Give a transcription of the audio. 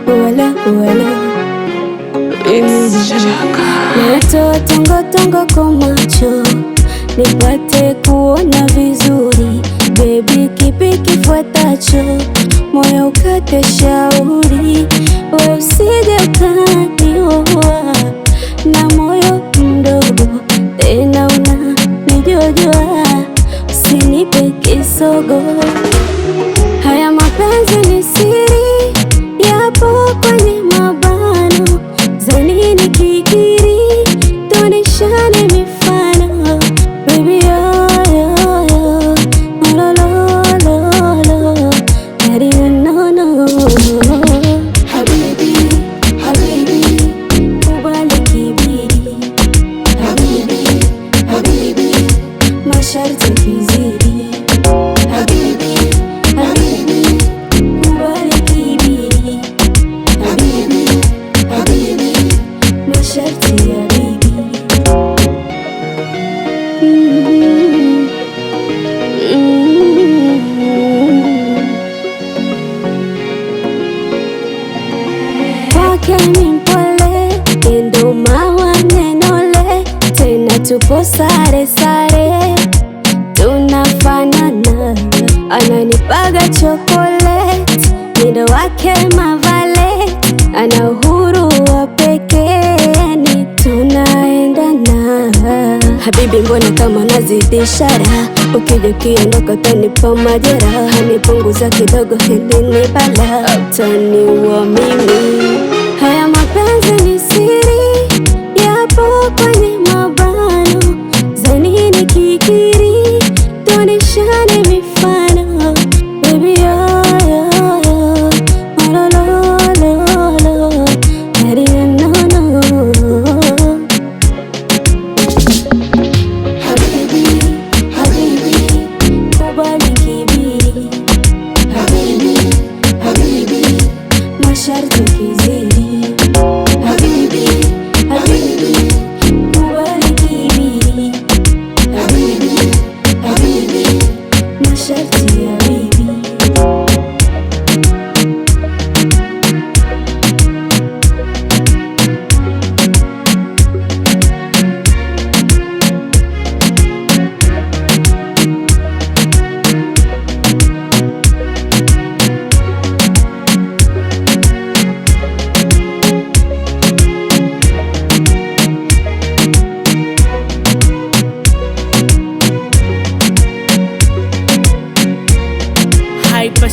Wala natoa tongo kwa macho nipate kuona vizuri. Baby, kipi kifuatacho? Moyo ukate shauri, we usije ukaniua na moyo mdogo, tena unanijua, usinipe kisogo. Haya mapenzi ni siri, yapo kwenye mabano, za nini kikiri, tuoneshane mifano. Baby, yo, yo, yo, lo, lo, lo, lo, daddy, no, no. Habibi, habibi, kubali kibiri. Habibi, habibi, masharti kizidi. Habibi, habibi, kubali kibiri. Habibi, habibi, masharti ya bibi. Kwake ni mpole, endo mawa nenole, tena tupo sare sare, tunafanana, ananipaga chocolate, mwendo wake mavale, ana uhuru wa pekee, ni tunaendana. Habibi, mbona kama nazidi ishara, ukija ukiondoka utanipa majeraha, nipunguza kidogo hili ni bala, utaniua mimi. Haya mapenzi ni siri, yapo kwenye mabano, za nini kikiri, tuoneshane mifano. Baby, yo, yo, yo, lo, lo, lo, lo, daddy, no, no. Habibi, habibi, kubali kibiri. Habibi, habibi, masharti kizidi. Habibi, habibi, kubali kibiri. Habibi, habibi, masharti ya bibi. Hyper